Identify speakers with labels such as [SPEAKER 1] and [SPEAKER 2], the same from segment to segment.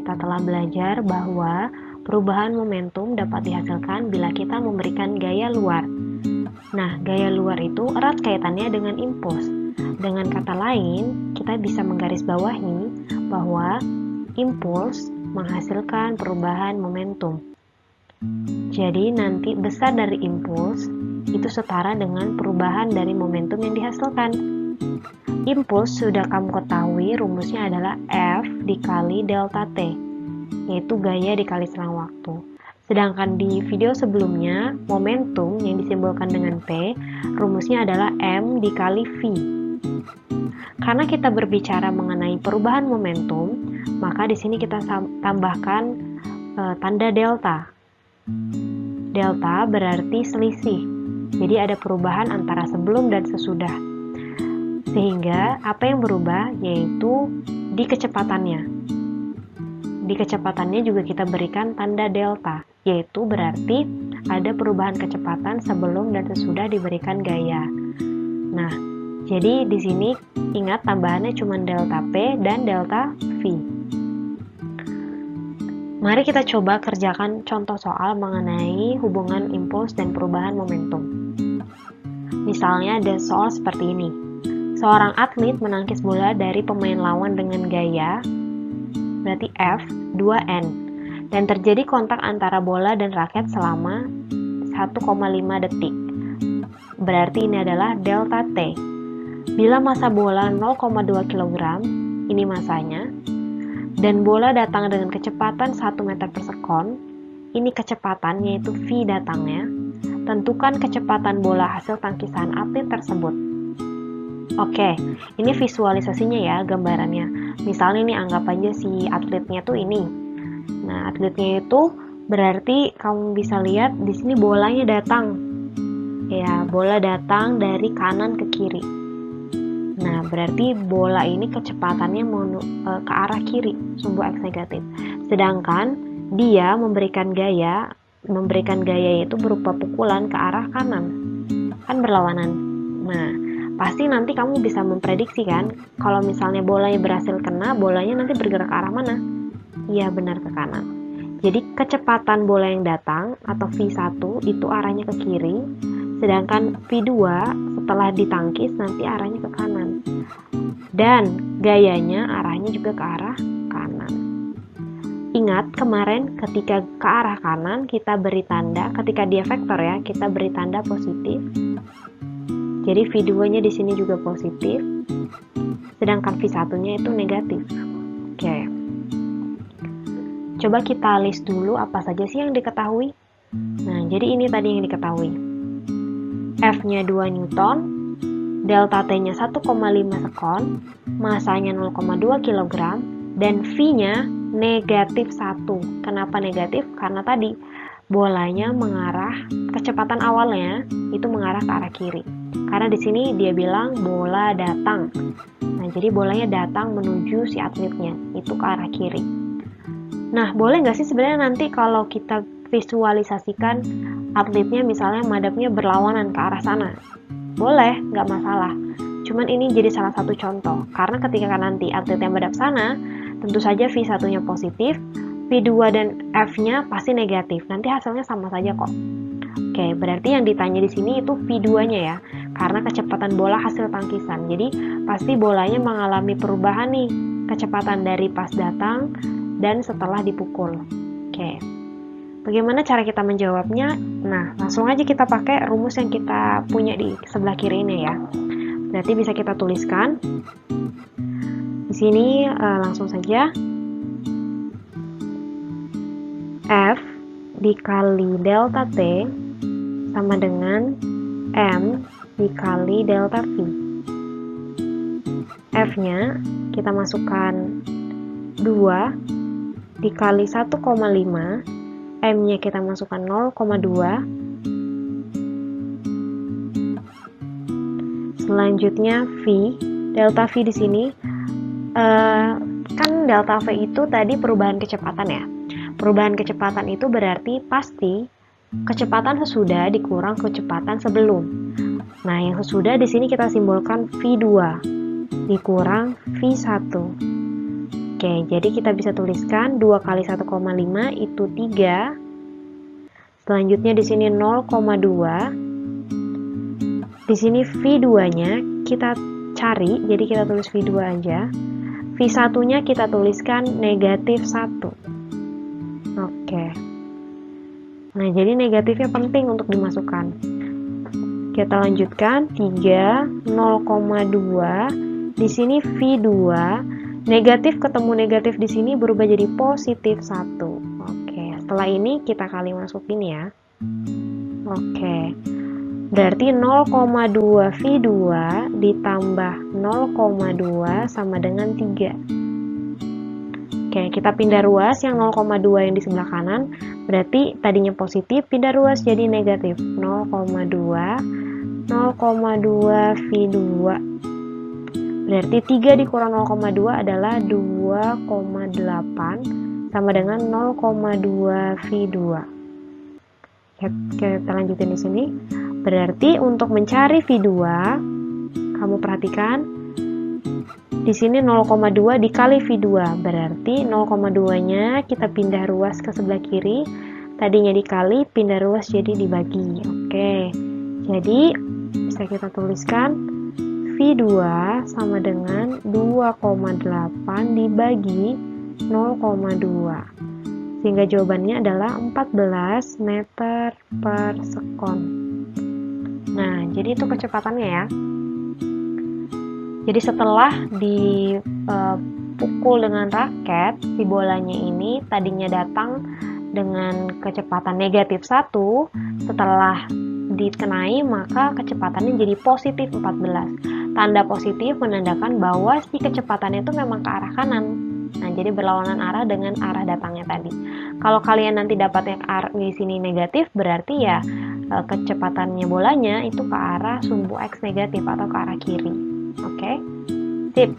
[SPEAKER 1] kita telah belajar bahwa perubahan momentum dapat dihasilkan bila kita memberikan gaya luar. Nah, gaya luar itu erat kaitannya dengan impuls. Dengan kata lain, kita bisa menggarisbawahi bahwa impuls menghasilkan perubahan momentum. Jadi, nanti besar dari impuls itu setara dengan perubahan dari momentum yang dihasilkan. Impuls sudah kamu ketahui rumusnya adalah F dikali delta T, yaitu gaya dikali selang waktu. Sedangkan di video sebelumnya, momentum yang disimbolkan dengan P, rumusnya adalah M dikali V. Karena kita berbicara mengenai perubahan momentum, maka di sini kita tambahkan tanda delta. Delta berarti selisih. Jadi ada perubahan antara sebelum dan sesudah. Sehingga apa yang berubah yaitu di kecepatannya. Di kecepatannya juga kita berikan tanda delta, yaitu berarti ada perubahan kecepatan sebelum dan sesudah diberikan gaya. Nah, jadi di sini ingat tambahannya cuma delta P dan delta V. Mari kita coba kerjakan contoh soal mengenai hubungan impuls dan perubahan momentum. Misalnya ada soal seperti ini. Seorang atlet menangkis bola dari pemain lawan dengan gaya, berarti F, 2N, dan terjadi kontak antara bola dan raket selama 1,5 detik. Berarti ini adalah delta T. Bila massa bola 0,2 kg, ini massanya, dan bola datang dengan kecepatan 1 meter per sekon, ini kecepatan yaitu V datangnya, tentukan kecepatan bola hasil tangkisan atlet tersebut. Oke, ini visualisasinya ya, gambarannya. Misalnya ini anggap aja si atletnya tuh ini. Nah, atletnya itu berarti kamu bisa lihat di sini bolanya datang. Ya, bola datang dari kanan ke kiri. Nah, berarti bola ini kecepatannya ke arah kiri, sumbu X negatif. Sedangkan dia memberikan gaya itu berupa pukulan ke arah kanan. Kan berlawanan. Nah, pasti nanti kamu bisa memprediksi kan, kalau misalnya bolanya berhasil kena, bolanya nanti bergerak ke arah mana? Iya, benar, ke kanan. Jadi kecepatan bola yang datang atau V1 itu arahnya ke kiri, sedangkan V2 setelah ditangkis nanti arahnya ke kanan. Dan gayanya arahnya juga ke arah kanan. Ingat kemarin ketika ke arah kanan kita beri tanda, ketika dia vektor ya, kita beri tanda positif. Jadi V2-nya di sini juga positif, sedangkan V1-nya itu negatif. Oke. Coba kita list dulu apa saja sih yang diketahui. Nah, jadi ini tadi yang diketahui. F-nya 2 Newton, delta T-nya 1,5 sekon, massanya 0,2 kg, dan V-nya negatif 1. Kenapa negatif? Karena tadi bolanya mengarah, kecepatan awalnya itu mengarah ke arah kiri. Karena di sini dia bilang bola datang. Nah, jadi bolanya datang menuju si atletnya, itu ke arah kiri. Nah, boleh nggak sih sebenarnya nanti kalau kita visualisasikan atletnya misalnya madepnya berlawanan ke arah sana? Boleh, nggak masalah. Cuman ini jadi salah satu contoh. Karena ketika nanti atletnya madep sana, tentu saja V1-nya positif, V2 dan F-nya pasti negatif. Nanti hasilnya sama saja kok. Oke, berarti yang ditanya di sini itu V2-nya ya. Karena kecepatan bola hasil tangkisan. Jadi pasti bolanya mengalami perubahan nih, kecepatan dari pas datang dan setelah dipukul. Oke. Bagaimana cara kita menjawabnya? Nah, langsung aja kita pakai rumus yang kita punya di sebelah kiri ini ya. Berarti bisa kita tuliskan. Di sini langsung saja F dikali delta T sama dengan M dikali delta V. F-nya kita masukkan 2 dikali 1,5, M-nya kita masukkan 0,2. Selanjutnya V, delta V di sini kan delta V itu tadi perubahan kecepatan ya. Perubahan kecepatan itu berarti pasti kecepatan sesudah dikurang kecepatan sebelum. Nah, yang sesudah di sini kita simbolkan V2 dikurang V1. Oke, jadi kita bisa tuliskan 2 kali 1,5 itu 3. Selanjutnya di sini 0,2. Di sini V2-nya kita cari, jadi kita tulis V2 aja. V1-nya kita tuliskan negatif 1. Oke. Nah, jadi negatifnya penting untuk dimasukkan. Kita lanjutkan 3, 0,2. Di sini V2, negatif ketemu negatif di sini berubah jadi positif 1. Oke, setelah ini kita kali masukin ya. Oke. Berarti 0,2 V2 ditambah 0,2 sama dengan 3. Oke, kita pindah ruas yang 0,2 yang di sebelah kanan. Berarti tadinya positif, pindah ruas jadi negatif. 0,2 V2. Berarti 3 dikurang 0,2 adalah 2,8 sama dengan 0,2 V2. Kita lanjutin di sini. Berarti untuk mencari V2, kamu perhatikan di sini 0,2 dikali V2. Berarti 0,2-nya kita pindah ruas ke sebelah kiri. Tadinya dikali, pindah ruas jadi dibagi. Oke. Jadi bisa kita tuliskan V2 sama dengan 2,8 dibagi 0,2. Sehingga jawabannya adalah 14 meter per sekon. Nah, jadi itu kecepatannya ya. Jadi setelah dipukul dengan raket, si bolanya ini tadinya datang dengan kecepatan negatif 1, setelah dikenai maka kecepatannya jadi positif 14. Tanda positif menandakan bahwa si kecepatannya itu memang ke arah kanan. Nah, jadi berlawanan arah dengan arah datangnya tadi. Kalau kalian nanti dapatnya di sini negatif, berarti ya kecepatannya bolanya itu ke arah sumbu X negatif atau ke arah kiri. Oke? Sip.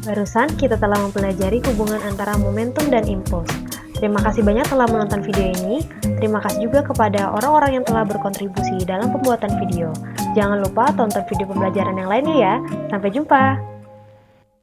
[SPEAKER 1] Barusan kita telah mempelajari hubungan antara momentum dan impuls. Terima kasih banyak telah menonton video ini. Terima kasih juga kepada orang-orang yang telah berkontribusi dalam pembuatan video. Jangan lupa tonton video pembelajaran yang lainnya ya. Sampai jumpa!